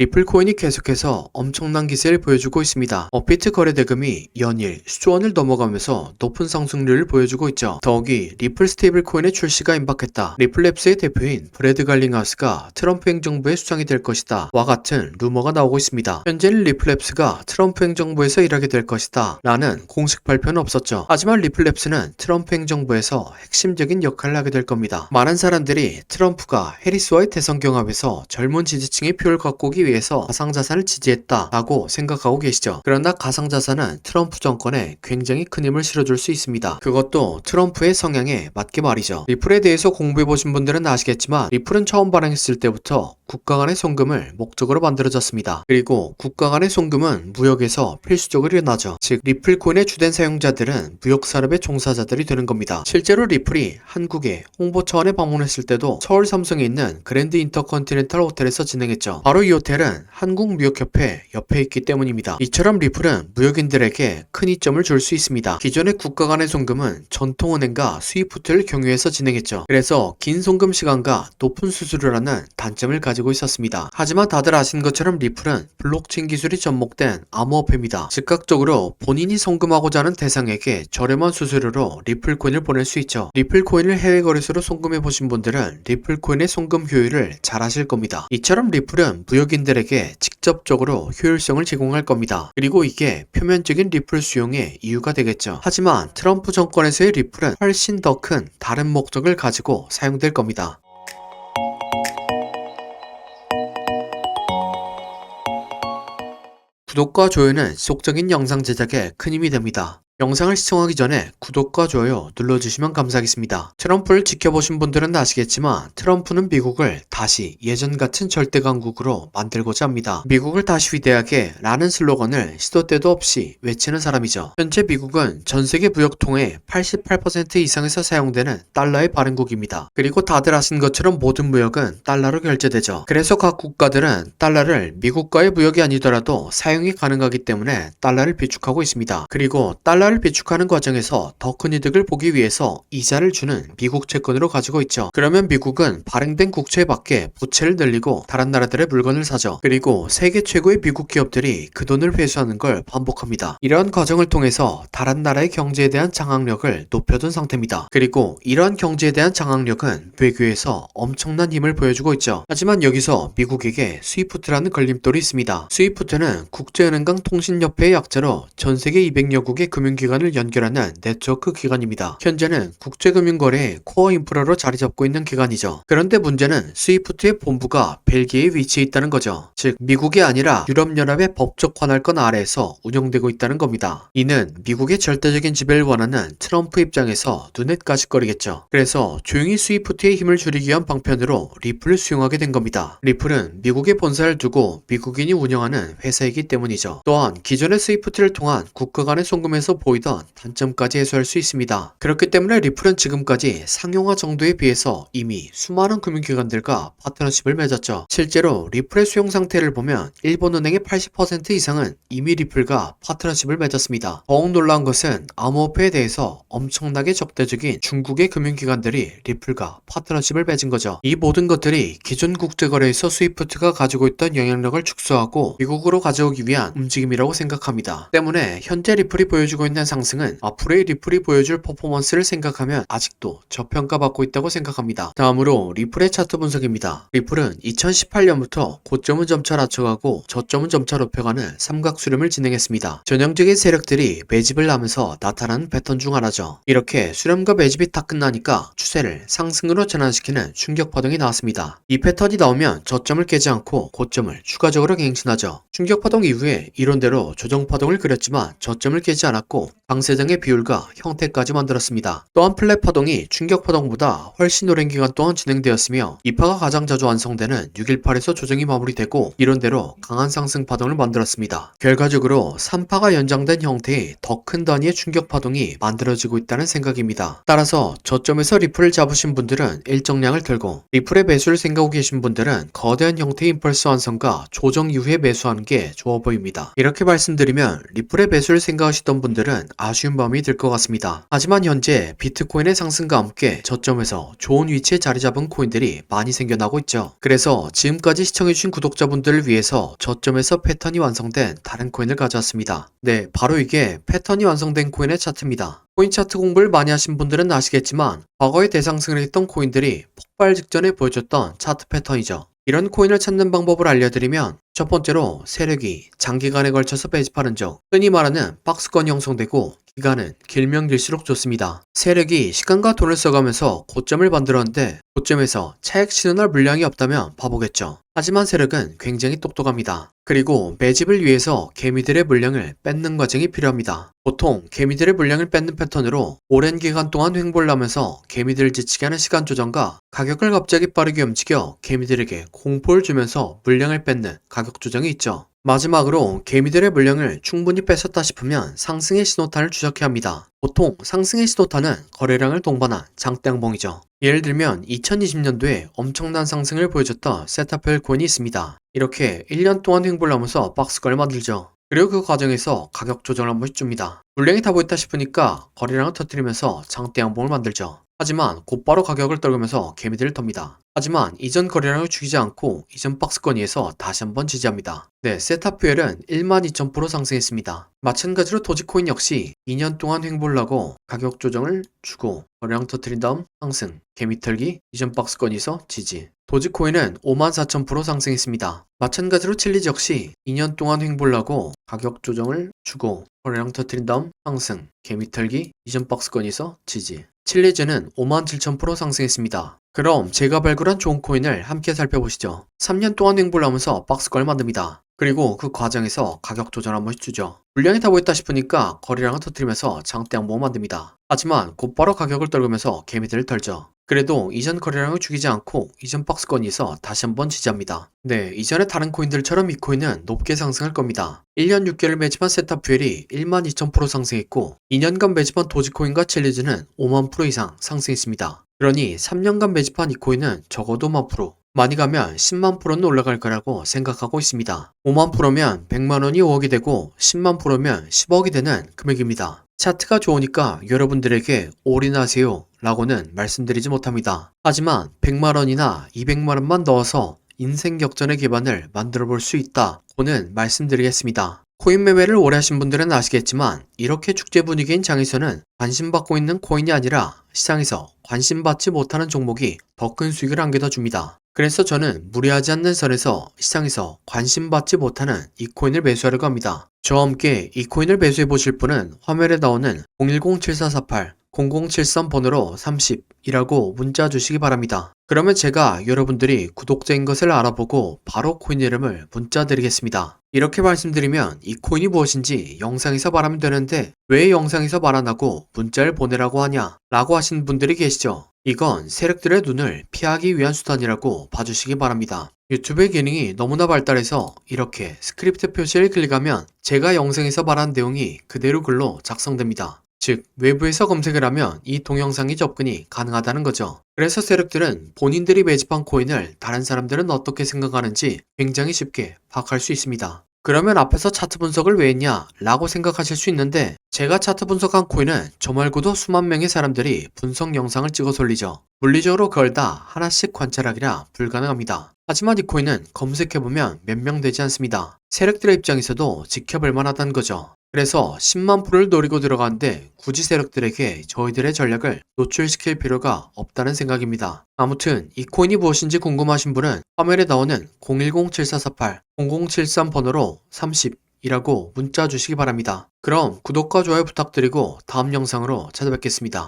리플 코인이 계속해서 엄청난 기세를 보여주고 있습니다. 업비트 거래 대금이 연일 수조 원을 넘어가면서 높은 상승률을 보여주고 있죠. 더욱이 리플 스테이블 코인의 출시가 임박했다. 리플랩스의 대표인 브래드 갈링하우스가 트럼프 행정부의 수장이 될 것이다. 와 같은 루머가 나오고 있습니다. 현재는 리플랩스가 트럼프 행정부에서 일하게 될 것이다. 라는 공식 발표는 없었죠. 하지만 리플랩스는 트럼프 행정부에서 핵심적인 역할을 하게 될 겁니다. 많은 사람들이 트럼프가 해리스와의 대선 경합에서 젊은 지지층의 표를 갖고 오기 위해서 가상자산을 지지했다라고 생각하고 계시죠. 그러나 가상자산은 트럼프 정권에 굉장히 큰 힘을 실어줄 수 있습니다. 그것도 트럼프의 성향에 맞게 말이죠. 리플에 대해서 공부해보신 분들은 아시겠지만 리플은 처음 발행했을 때부터 국가 간의 송금을 목적으로 만들어졌습니다. 그리고 국가 간의 송금은 무역에서 필수적으로 일어나죠. 즉 리플 코인의 주된 사용자들은 무역 산업의 종사자들이 되는 겁니다. 실제로 리플이 한국에 홍보 차원에 방문했을 때도 서울 삼성에 있는 그랜드 인터컨티넨탈 호텔에서 진행했죠. 바로 이 호텔은 한국무역협회 옆에 있기 때문입니다. 이처럼 리플은 무역인들에게 큰 이점을 줄 수 있습니다. 기존의 국가 간의 송금은 전통은행과 스위프트를 경유해서 진행했죠. 그래서 긴 송금 시간과 높은 수수료라는 단점을 가지고 있었습니다. 하지만 다들 아시는 것처럼 리플은 블록체인 기술이 접목된 암호화폐입니다. 즉각적으로 본인이 송금하고자 하는 대상에게 저렴한 수수료로 리플 코인을 보낼 수 있죠. 리플 코인을 해외 거래소로 송금해 보신 분들은 리플 코인의 송금 효율을 잘 아실 겁니다. 이처럼 리플은 무역인들에게 직접적으로 효율성을 제공할 겁니다. 그리고 이게 표면적인 리플 수용의 이유가 되겠죠. 하지만 트럼프 정권에서의 리플은 훨씬 더 큰 다른 목적을 가지고 사용될 겁니다. 구독과 좋아요는 지속적인 영상 제작에 큰 힘이 됩니다. 영상을 시청하기 전에 구독과 좋아요 눌러주시면 감사하겠습니다. 트럼프를 지켜보신 분들은 아시겠지만 트럼프는 미국을 다시 예전 같은 절대 강국으로 만들고자 합니다. 미국을 다시 위대하게 라는 슬로건을 시도 때도 없이 외치는 사람이죠. 현재 미국은 전 세계 무역 통의 88% 이상에서 사용되는 달러의 발행국입니다. 그리고 다들 아신 것처럼 모든 무역은 달러로 결제되죠. 그래서 각 국가들은 달러를 미국과의 무역이 아니더라도 사용이 가능하기 때문에 달러를 비축하고 있습니다. 그리고 달러를 비축하는 과정에서 더 큰 이득을 보기 위해서 이자를 주는 미국 채권으로 가지고 있죠. 그러면 미국은 발행된 국채 밖에 부채를 늘리고 다른 나라들의 물건을 사죠. 그리고 세계 최고의 미국 기업들이 그 돈을 회수하는 걸 반복합니다. 이러한 과정을 통해서 다른 나라의 경제에 대한 장악력을 높여둔 상태입니다. 그리고 이러한 경제에 대한 장악력은 외교에서 엄청난 힘을 보여주고 있죠. 하지만 여기서 미국에게 스위프트라는 걸림돌이 있습니다. 스위프트는 국제은행강 통신협회의 약자로 전 세계 200여국의 금융기관을 연결하는 네트워크 기관입니다. 현재는 국제금융거래의 코어 인프라로 자리 잡고 있는 기관이죠. 그런데 문제는 스위프트의 본부가 벨기에에 위치해 있다는 거죠. 즉 미국이 아니라 유럽연합의 법적 관할권 아래에서 운영되고 있다는 겁니다. 이는 미국의 절대적인 지배를 원하는 트럼프 입장에서 눈에 가시거리겠죠. 그래서 조용히 스위프트의 힘을 줄이기 위한 방편으로 리플을 수용하게 된 겁니다. 리플은 미국의 본사를 두고 미국인이 운영하는 회사이기 때문이죠. 또한 기존의 스위프트를 통한 국가 간의 송금에서 보이던 단점까지 해소할 수 있습니다. 그렇기 때문에 리플은 지금까지 상용화 정도에 비해서 이미 수많은 금융기관들과 파트너십을 맺었죠. 실제로 리플의 수용 상태를 보면 일본은행의 80% 이상은 이미 리플과 파트너십을 맺었습니다. 더욱 놀라운 것은 암호화폐에 대해서 엄청나게 적대적인 중국의 금융기관들이 리플과 파트너십을 맺은 거죠. 이 모든 것들이 기존 국제거래에서 스위프트가 가지고 있던 영향력을 축소하고 미국으로 가져오기 위한 움직임이라고 생각합니다. 때문에 현재 리플이 보여주고 있는 상승은 앞으로의 리플이 보여줄 퍼포먼스를 생각하면 아직도 저평가받고 있다고 생각합니다. 다음으로 리플의 차트 분석입니다. 리플은 2018년부터 고점은 점차 낮춰가고 저점은 점차 높여가는 삼각수렴을 진행했습니다. 전형적인 세력들이 매집을 하면서 나타나는 패턴 중 하나죠. 이렇게 수렴과 매집이 다 끝나니까 추세를 상승으로 전환시키는 충격파동이 나왔습니다. 이 패턴이 나오면 저점을 깨지 않고 고점을 추가적으로 갱신하죠. 충격파동 이후에 이론대로 조정파동을 그렸지만 저점을 깨지 않았고 강세장의 비율과 형태까지 만들었습니다. 또한 플랫 파동이 충격 파동보다 훨씬 오랜 기간 동안 진행되었으며 이 파가 가장 자주 완성되는 618에서 조정이 마무리되고 이론대로 강한 상승 파동을 만들었습니다. 결과적으로 3파가 연장된 형태의 더 큰 단위의 충격 파동이 만들어지고 있다는 생각입니다. 따라서 저점에서 리플을 잡으신 분들은 일정량을 들고 리플의 매수를 생각하고 계신 분들은 거대한 형태의 임펄스 완성과 조정 이후에 매수하는 게 좋아 보입니다. 이렇게 말씀드리면 리플의 매수를 생각하시던 분들은 분들은 아쉬운 마음이 들 것 같습니다. 하지만 현재 비트코인의 상승과 함께 저점에서 좋은 위치에 자리 잡은 코인들이 많이 생겨나고 있죠. 그래서 지금까지 시청해주신 구독자분들을 위해서 저점에서 패턴이 완성된 다른 코인을 가져왔습니다. 네, 바로 이게 패턴이 완성된 코인의 차트입니다. 코인 차트 공부를 많이 하신 분들은 아시겠지만 과거에 대상승을 했던 코인들이 폭발 직전에 보여줬던 차트 패턴이죠. 이런 코인을 찾는 방법을 알려드리면 첫 번째로 세력이 장기간에 걸쳐서 매집하는 적, 흔히 말하는 박스권이 형성되고 기간은 길면 길수록 좋습니다. 세력이 시간과 돈을 써가면서 고점을 만들었는데 고점에서 차익 실현할 물량이 없다면 바보겠죠. 하지만 세력은 굉장히 똑똑합니다. 그리고 매집을 위해서 개미들의 물량을 뺏는 과정이 필요합니다. 보통 개미들의 물량을 뺏는 패턴으로 오랜 기간 동안 횡보를 하면서 개미들을 지치게 하는 시간 조정과 가격을 갑자기 빠르게 움직여 개미들에게 공포를 주면서 물량을 뺏는 가격 조정이 있죠. 마지막으로 개미들의 물량을 충분히 뺏었다 싶으면 상승의 신호탄을 추적해야 합니다. 보통 상승의 신호탄은 거래량을 동반한 장대양봉이죠. 예를 들면 2020년도에 엄청난 상승을 보여줬던 세타펠 코인이 있습니다. 이렇게 1년 동안 횡보를 하면서 박스권을 만들죠. 그리고 그 과정에서 가격 조정을 한 번씩 줍니다. 물량이 다 보였다 싶으니까 거래량을 터뜨리면서 장대양봉을 만들죠. 하지만 곧바로 가격을 떨구면서 개미들을 텁니다. 하지만 이전 거래량을 죽이지 않고 이전 박스권 위에서 다시 한번 지지합니다. 네, 세타퓨엘은 12,000% 상승했습니다. 마찬가지로 도지코인 역시 2년 동안 횡보를 하고 가격 조정을 주고 거래량 터뜨린 다음 상승, 개미 털기, 이전 박스권에서 지지. 도지코인은 54,000% 상승했습니다. 마찬가지로 칠리즈 역시 2년 동안 횡보를 하고 가격 조정을 주고 거래량 터뜨린 다음 상승, 개미 털기, 이전 박스권에서 지지. 칠리즈는 57,000% 상승했습니다. 그럼 제가 발굴한 좋은 코인을 함께 살펴보시죠. 3년 동안 횡보를 하면서 박스권을 만듭니다. 그리고 그 과정에서 가격 조정 한 번씩 주죠. 물량이 다 보였다 싶으니까 거래량을 터뜨리면서 장대양봉을 만듭니다. 하지만 곧바로 가격을 떨구면서 개미들을 털죠. 그래도 이전 거래량을 죽이지 않고 이전 박스권에서 다시 한번 지지합니다. 네, 이전의 다른 코인들처럼 이 코인은 높게 상승할 겁니다. 1년 6개월 매집한 세타퓨엘이 12,000% 상승했고 2년간 매집한 도지코인과 칠리즈는 50,000% 이상 상승했습니다. 그러니 3년간 매집한 이 코인은 적어도 10,000%, 많이 가면 100,000%는 올라갈 거라고 생각하고 있습니다. 50,000%면 100만원이 5억이 되고 100,000%면 10억이 되는 금액입니다. 차트가 좋으니까 여러분들에게 올인하세요 라고는 말씀드리지 못합니다. 하지만 100만원이나 200만원만 넣어서 인생 역전의 기반을 만들어 볼 수 있다고는 말씀드리겠습니다. 코인 매매를 오래 하신 분들은 아시겠지만 이렇게 축제 분위기인 장에서는 관심받고 있는 코인이 아니라 시장에서 관심받지 못하는 종목이 더 큰 수익을 안겨다 줍니다. 그래서 저는 무리하지 않는 선에서 시장에서 관심받지 못하는 이 코인을 매수하려고 합니다. 저와 함께 이 코인을 매수해 보실 분은 화면에 나오는 010-7448-0073 번호로 30이라고 문자 주시기 바랍니다. 그러면 제가 여러분들이 구독자인 것을 알아보고 바로 코인 이름을 문자 드리겠습니다. 이렇게 말씀드리면 이 코인이 무엇인지 영상에서 말하면 되는데 왜 영상에서 말 안 하고 문자를 보내라고 하냐 라고 하시는 분들이 계시죠. 이건 세력들의 눈을 피하기 위한 수단이라고 봐주시기 바랍니다. 유튜브의 기능이 너무나 발달해서 이렇게 스크립트 표시를 클릭하면 제가 영상에서 말한 내용이 그대로 글로 작성됩니다. 즉, 외부에서 검색을 하면 이 동영상이 접근이 가능하다는 거죠. 그래서 세력들은 본인들이 매집한 코인을 다른 사람들은 어떻게 생각하는지 굉장히 쉽게 파악할 수 있습니다. 그러면 앞에서 차트 분석을 왜 했냐 라고 생각하실 수 있는데 제가 차트 분석한 코인은 저 말고도 수만 명의 사람들이 분석 영상을 찍어서 올리죠. 물리적으로 그걸 다 하나씩 관찰하기라 불가능합니다. 하지만 이 코인은 검색해보면 몇 명 되지 않습니다. 세력들의 입장에서도 지켜볼 만하다는 거죠. 그래서 10만 프로를 노리고 들어가는데 굳이 세력들에게 저희들의 전략을 노출시킬 필요가 없다는 생각입니다. 아무튼 이 코인이 무엇인지 궁금하신 분은 화면에 나오는 010-7448-0073 번호로 30이라고 문자 주시기 바랍니다. 그럼 구독과 좋아요 부탁드리고 다음 영상으로 찾아뵙겠습니다.